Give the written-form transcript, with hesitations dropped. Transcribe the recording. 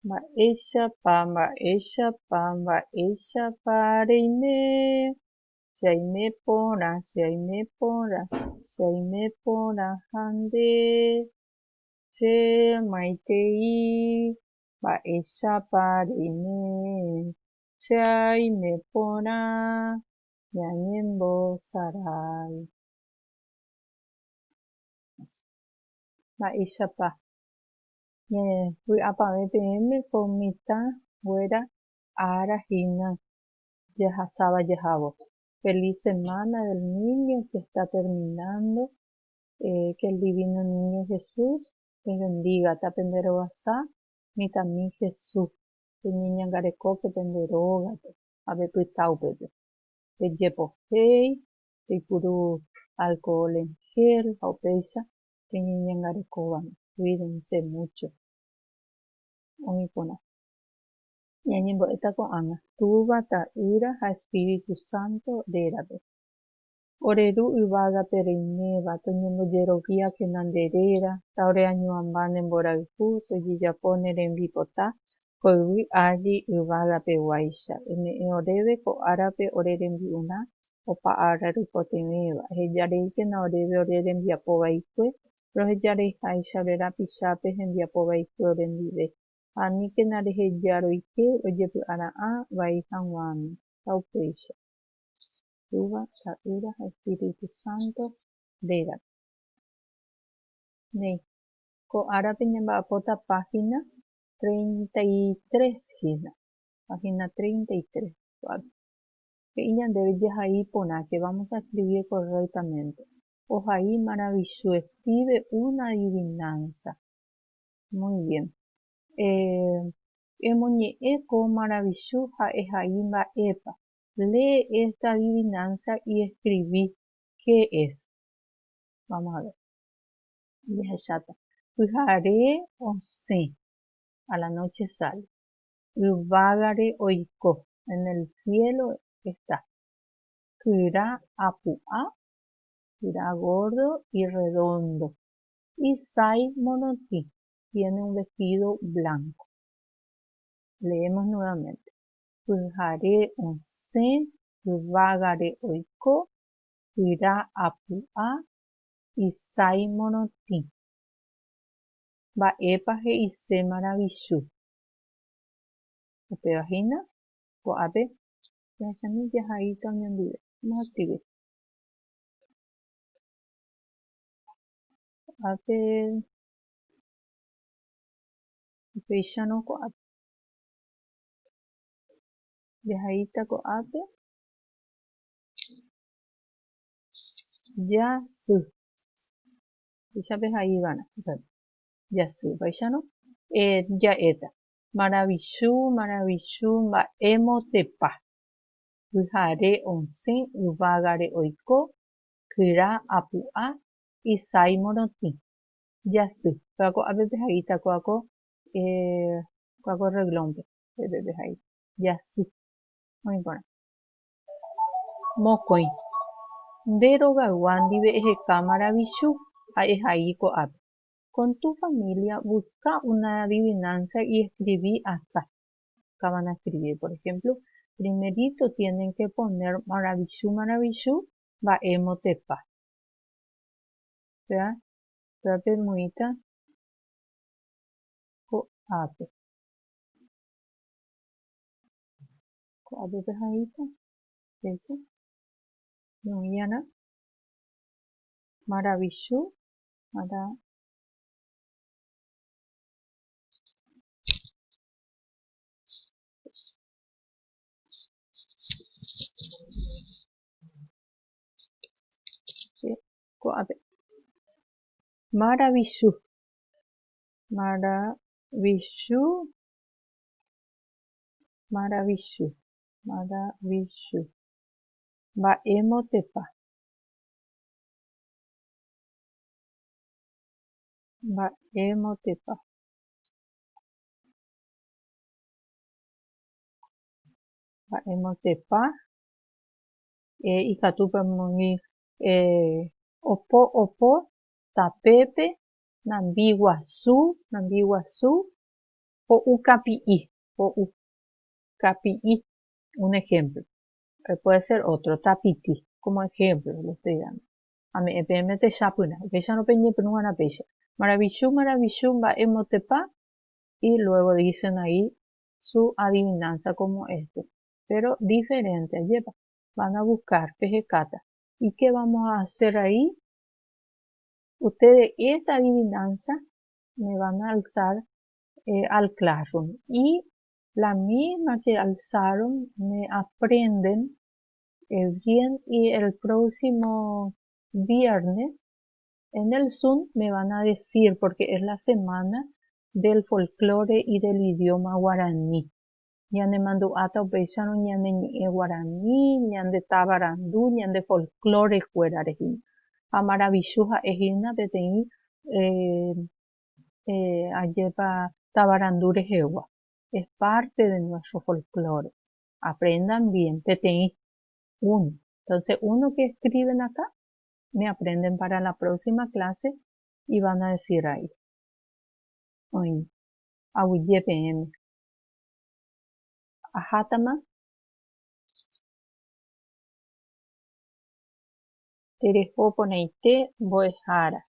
Mba'éichapa reime, chaime porã ha nde che maitei, mba'éichapa reime, chaime porã ñañembosarái. Mba'éichapa vy'apavẽ peẽme ko mitãnguéra árahína jahasáva jahávo. Feliz semana del niño que está terminando. Que el divino niño Jesús te bendiga. Tápente roguasa mitãmi Jesús. Peñeñangarekópe pende rógape ave pytã upépe. Pejepohéi, peipuru alcohol en gel ha upéicha peñeñangarekóvame. Cuídense mucho. Oĩporã. Ñañembo'éta ko'ág̃a. Túva, ta'ýra ha Espíritu Santo rérape. Oreru yvágape reiméva toñembojeroviáke nanderéra, taoreañuãmba nemborayhu tojejapo ne rembipota hoyvi ári yvágapeguáicha. Eme'ẽ oréve ko árape ore rembi'urã opa ára rypotevéva. Ehejaréikena oréve ore rembiapovaikue rohejareiháicha ore rapichápe hembiapovaikue orendive. Ha aníkena reheja roike ojepy'ara'ã vai hag̃uámi. Ha upéicha. Túva, ta'ýra ha Espíritu Santo rérape. Néi. Ko árape ñamba'apóta página 33 hína. Página 33. He'i ñandéve jahai porã que vamos a escribir correctamente. Ohai maravilloso. Escribe una adivinanza. Muy bien. Emoñe'ẽ ko maravilloso ha ehai mba'épa. Lee esta adivinanza y escribí qué es. Vamos a ver. Jahecháta. Pyhare osẽ. A la noche sale. Yvágare oiko. En el cielo está. Kyra apu'ã. Kyra gordo y redondo. Isái morotĩ. Tiene un vestido blanco. Leemos nuevamente. Pyhare osẽ. Yvágare oiko. Kyra apu'ã. Isái morotĩ. Mba'épa he'ise maravichu. Upevahína ko'ápe jahechámi jahaíta oñondive. Vamos a escribir. Ko'ápe upéicharõ ko'ápe. Jahaíta ko'ápe. Jasy. Upéichape haívana. Jasy. Vaicharõ. Ja'éta. Maravichu mba'émotepa. Pyhare osẽ. Yvágare oiko. Kyra apu'ã. Isái morotĩ. Jasy. Ko'ápe pehaíta ko'áko reglonpe. Pehaíta. Jasy. Oĩporã. Mokõi. Nde rogagua ndive eheka maravichu ha ehai ko'ápe. Con tu familia busca una adivinanza y escribí acá. Acá van a escribir, por ejemplo, primerito tienen que poner maravichu mba'émotepa. ¿Verdad? Ko'ápe muita ko'ápe. Ko'ápe pehaíta. Eso. Ñu'ãna. Maravichu. Ko'ápe. Maravichu. Mba'émotepa. Ikatúpe omoĩ opo tapépe nambiguasu capi'i, un ejemplo. Puede ser otro, tapiti, como ejemplo, lo estoy dando. Ame epeme te shapuna, pecha no peñe penúana pecha. Maravillu, va emotepa, y luego dicen ahí su adivinanza como este. Pero diferente, lleva. Van a buscar pejecata. ¿Y qué vamos a hacer ahí? Ustedes esta adivinanza me van a alzar al Classroom y la misma que alzaron me aprenden bien, y el próximo viernes en el Zoom me van a decir, porque es la semana del folclore y del idioma guaraní. Ñande mandu'áta upéicharõ ñane ñe'ẽ guarani, ñande tabarandu, ñande folclore fuera rehína. Ha maravillu ha'ehína peteĩ ajépa tabarandu rehegua. Es parte de nuestro folclore. Aprendan bien, peteĩ uno. Entonces, uno que escriben acá, me aprenden para la próxima clase y van a decir ahí. Oin, auyé PM. Ajátama, terehoponeite, boehara.